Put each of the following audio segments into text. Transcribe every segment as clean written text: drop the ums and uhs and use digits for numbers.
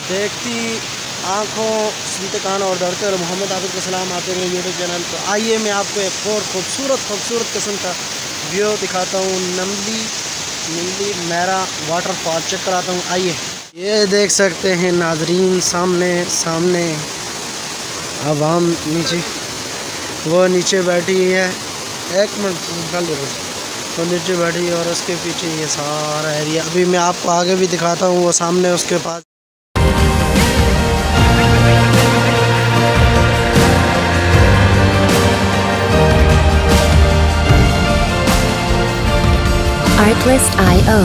देखती आँखों सुनते कान और डरते और मोहम्मद आबिद का सलाम आते हैं यूट्यूब चैनल। तो आइए मैं आपको एक और खूबसूरत किस्म का व्यू दिखाता हूँ। नमली मेरा वाटरफॉल चेक कराता हूँ। आइए, ये देख सकते हैं नाजरीन, सामने आवाम नीचे, वो नीचे बैठी है। एक मिनट, वो नीचे बैठी है और उसके पीछे ये सारा एरिया। अभी मैं आपको आगे भी दिखाता हूँ, वो सामने उसके पास। Artlist.io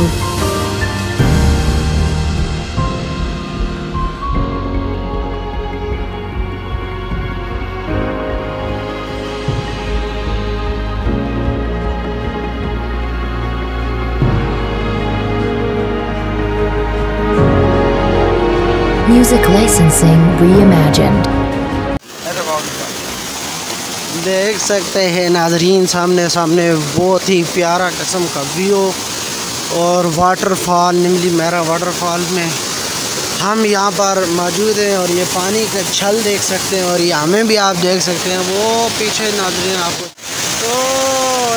Music licensing reimagined. देख सकते हैं नाजरीन, सामने बहुत ही प्यारा किस्म का व्यू और वाटरफॉल, नमली मेरा वाटरफॉल में हम यहाँ पर मौजूद हैं। और ये पानी का छल देख सकते हैं और ये हमें भी आप देख सकते हैं, वो पीछे नाजरीन आपको। तो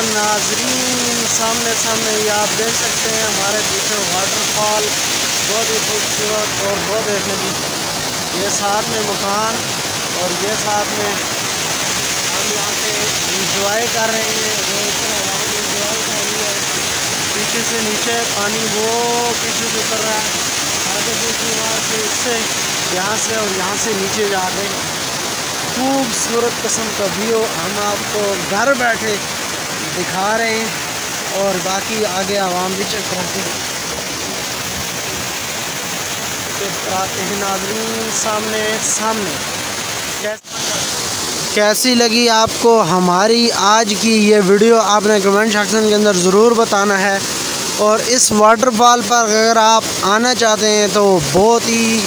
नाजरीन सामने ये आप देख सकते हैं हमारे पीछे वाटरफॉल, बहुत ही खूबसूरत और बहुत ही नदी। ये साथ में मकान और ये साथ में हम यहाँ पे इंजॉय कर रहे हैं। इंजॉय कर रही है, पीछे से नीचे पानी वो पीछे से उतर रहा है, आगे दूसरी बार से इससे यहाँ से और यहाँ से नीचे जा रहे हैं। खूबसूरत किस्म का व्यू हम आपको घर बैठे दिखा रहे हैं और बाकी आगे आवाम भी चेक करते हैं। आते हैं नाज़रीन सामने कैसी लगी आपको हमारी आज की ये वीडियो, आपने कमेंट सेक्शन के अंदर ज़रूर बताना है। और इस वाटरफॉल पर अगर आप आना चाहते हैं तो बहुत ही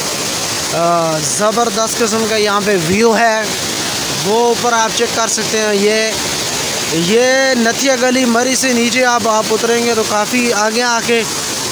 ज़बरदस्त किस्म का यहाँ पे व्यू है, वो ऊपर आप चेक कर सकते हैं। ये नथिया गली मरी से नीचे आप उतरेंगे तो काफ़ी आगे आके,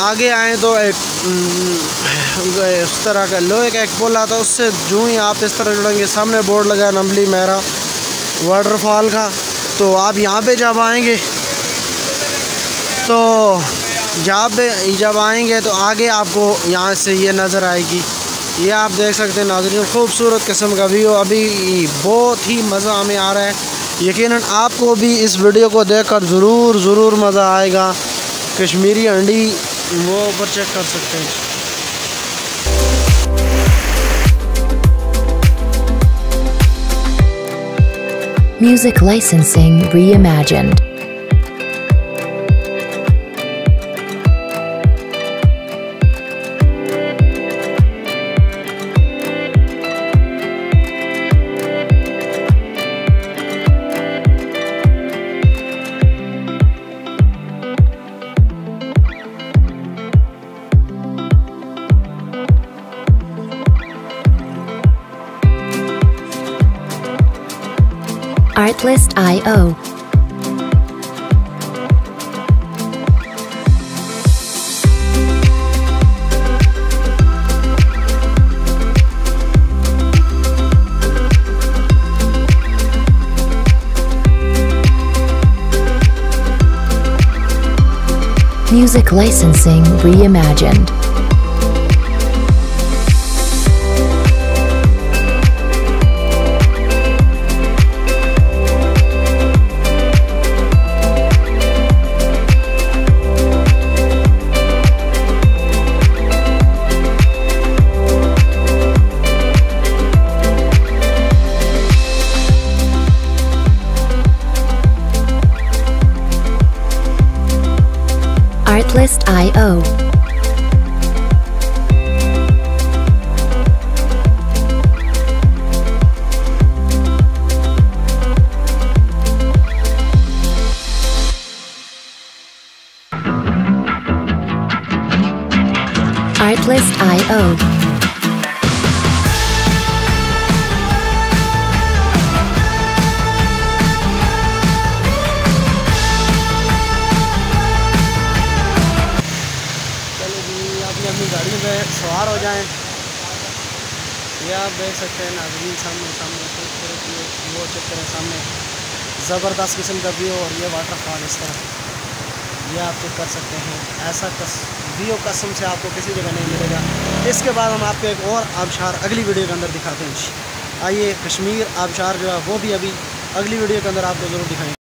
आगे आए तो एक उस तरह का लोहे का एक पुल आता है, उससे जो ही आप इस तरह जुड़ेंगे, सामने बोर्ड लगा है नमली मेरा वाटरफॉल का। तो आप यहाँ पे जब आएंगे जब आएंगे तो आगे आपको यहाँ से ये नज़र आएगी। ये आप देख सकते हैं नाज़रीन, खूबसूरत किस्म का व्यू। अभी बहुत ही मज़ा हमें आ रहा है, यकीनन आपको भी इस वीडियो को देखकर ज़रूर मज़ा आएगा। कश्मीरी अंडी वो ऊपर चेक कर सकते हैं। Music licensing reimagined. Artlist.io Music licensing reimagined. Artlist.io Artlist.io पे सवार हो जाएं। ये आप देख सकते हैं नाज़रीन, सामने खूबसूरत वो चेक करें, सामने ज़बरदस्त किस्म का व्यू। और ये वाटरफॉल इस तरह ये आप चेक कर सकते हैं। ऐसा व्यू कसम से आपको किसी जगह नहीं मिलेगा। इसके बाद हम आपको एक और आबशार अगली वीडियो के अंदर दिखाते हैं। आइए कश्मीर आबशार जो है वो भी अभी अगली वीडियो के अंदर आपको ज़रूर दिखाएंगे।